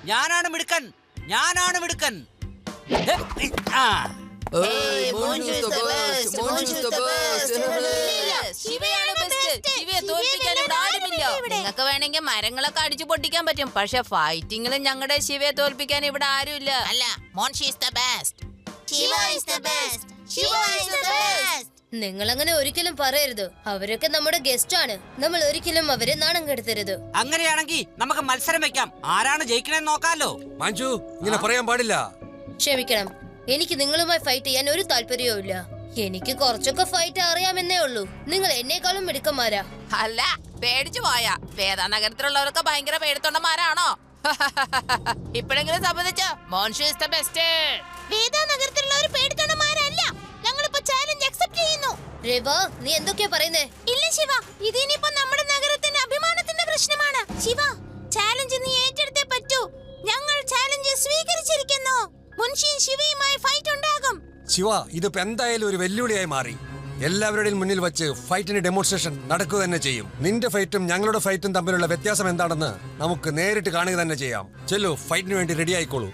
ഞാനാണ് മിടുക്കൻ, ഞാനാണ് മിടുക്കൻ. നിങ്ങൾക്ക് വേണമെങ്കിൽ മരങ്ങളൊക്കെ അടിച്ചു പൊട്ടിക്കാൻ പറ്റും, പക്ഷെ ഫൈറ്റിങ്ങിലും ഞങ്ങളുടെ ശിവയെ തോൽപ്പിക്കാൻ ഇവിടെ ആരുമില്ല. അല്ല, മോൻഷി ഈസ് ദ ബെസ്റ്റ്. നിങ്ങൾ അങ്ങനെ ഒരിക്കലും പറയരുത്. അവരൊക്കെ നമ്മുടെ ഗസ്റ്റ് ആണ്. നമ്മൾ ഒരിക്കലും അവരെ നാണം കെടുത്തരുത്. അങ്ങനെയാണെങ്കിൽ നമുക്ക് മത്സരം വെക്കാം. ആരാണ് ജയിക്കണെന്ന് നോക്കാലോ. മഞ്ജു, ഇങ്ങനെ പറയാൻ പാടില്ല. ക്ഷമിക്കണം, എനിക്ക് നിങ്ങളുമായി ഫൈറ്റ് ചെയ്യാൻ ഒരു താല്പര്യവും ഇല്ല. എനിക്ക് കുറച്ചൊക്കെ ഫൈറ്റ് അറിയാമെന്നേ ഉള്ളൂ. നിങ്ങൾ എന്നെക്കാളും മിടുക്കന്മാരാ. അല്ല, പേടിച്ചു പോയാ. വേദാ നഗരത്തിലുള്ളവർക്ക് ഭയങ്കര പേടിത്തൊണ്ടന്മാരാണോ? ഇപ്പോഴെങ്കിലും സമ്മതിച്ചോ? മോൻഷി ഈസ് ദ ബെസ്റ്റ്. വേദാ നഗരത്തിലുള്ളവർ പേടിത്തൊണ്ടന്മാരല്ല. ഞങ്ങളിപ്പോ ചാലഞ്ച് അക്സെപ്റ്റ് ചെയ്യുന്നു. രേവ, നീ എന്തൊക്കെയാ പറയുന്നേ? ഇല്ല ശിവ, ഇതിനിപ്പോ നമ്മുടെ നഗരത്തിന്റെ അഭിമാനത്തിന്റെ പ്രശ്നമാണ്. ശിവ, ചാലഞ്ച് നീ ഏറ്റെടുത്തേ പറ്റൂ. ഞങ്ങൾ ചാലഞ്ച് സ്വീകരിച്ചിരിക്കുന്നു. മുൻഷിയും ശിവയുമായി ഫൈറ്റ് ഉണ്ടാകും. ശിവ, ഇതിപ്പോ എന്തായാലും ഒരു വെല്ലുവിളിയായി മാറി. എല്ലാവരുടെയും മുന്നിൽ വെച്ച് ഫൈറ്റിന് ഡെമോൺസ്ട്രേഷൻ നടക്കുക തന്നെ ചെയ്യും. നിന്റെ ഫൈറ്റും ഞങ്ങളുടെ ഫൈറ്റും തമ്മിലുള്ള വ്യത്യാസം എന്താണെന്ന് നമുക്ക് നേരിട്ട് കാണുക തന്നെ ചെയ്യാം. ചെല്ലു, ഫൈറ്റിന് വേണ്ടി റെഡി ആയിക്കോളൂ.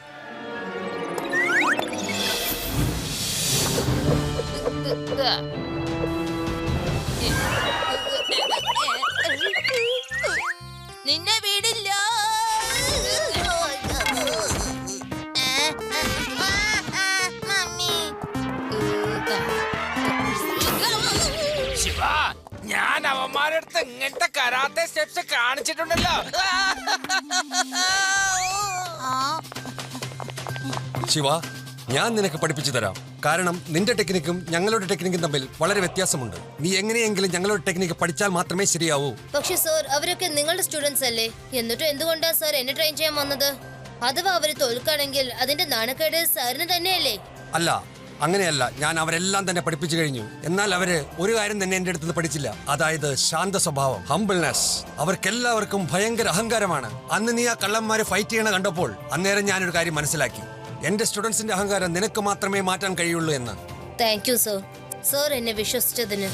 നിന്നെ വീടില്ല. ശിവ, ഞാൻ അവന്മാരടുത്ത് ഇങ്ങനത്തെ കരാത്തെ സ്റ്റെപ്സ് കാണിച്ചിട്ടുണ്ടല്ലോ. ശിവ, ഞാൻ നിനക്ക് പഠിപ്പിച്ചു തരാം. കാരണം നിന്റെ ടെക്നിക്കും ഞങ്ങളുടെ ടെക്നിക്കും തമ്മിൽ വളരെ വ്യത്യാസമുണ്ട്. നീ എങ്ങനെയെങ്കിലും ഞങ്ങളുടെ ടെക്നിക്ക് പഠിച്ചാൽ മാത്രമേ ശരിയാവൂ. പക്ഷെ സർ, അവരൊക്കെ നിങ്ങളുടെ സ്റ്റുഡൻസ് അല്ലേ? എന്നിട്ട് എന്തുകൊണ്ടാ സർ എന്നെ ട്രെയിൻ ചെയ്യാൻ വന്നത്? അഥവാ അവര് തോൽക്കുകയാണെങ്കിൽ അതിന്റെ നാണക്കേട് സാറിന് തന്നെയല്ലേ? അല്ല, അങ്ങനെയല്ല. ഞാൻ അവരെല്ലാം തന്നെ പഠിപ്പിച്ചു കഴിഞ്ഞു. എന്നാൽ അവര് ഒരു കാര്യം തന്നെ എന്റെ അടുത്ത് പഠിച്ചില്ല. അതായത് ശാന്ത സ്വഭാവം, ഹംബിൾനെസ്. അവർക്കെല്ലാവർക്കും ഭയങ്കര അഹങ്കാരമാണ്. അന്ന് നീ ആ കള്ളന്മാര് ഫൈറ്റ് ചെയ്യണ കണ്ടപ്പോൾ അന്നേരം ഞാനൊരു കാര്യം മനസ്സിലാക്കി. എന്റെ സ്റ്റുഡൻസിന്റെ അഹങ്കാരം നിനക്ക് മാത്രമേ മാറ്റാൻ കഴിയുള്ളൂ എന്ന്. Thank you sir. സർ എന്നെ വിശ്വസിച്ചതിന്.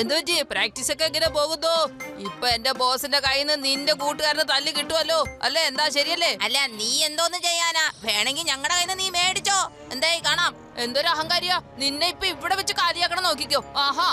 എന്തോ പ്രാക്ടീസ് ഒക്കെ എങ്ങനെ പോകുന്നു? ഇപ്പൊ എന്റെ ബോസിന്റെ കയ്യിൽ നിന്ന് നിന്റെ കൂട്ടുകാരന് തല്ല് കിട്ടുമല്ലോ അല്ലേ? എന്താ ശരിയല്ലേ? അല്ല, നീ എന്തോന്ന് ചെയ്യാനാ? വേണമെങ്കിൽ ഞങ്ങളുടെ കയ്യിൽ നിന്ന് നീ മേടിച്ചോ. എന്തായി കാണാം. എന്തൊരു അഹങ്കാരിയാ. നിന്നെ ഇപ്പൊ ഇവിടെ വെച്ച് കാര്യാക്കണം നോക്കിക്കോ. ആഹാ,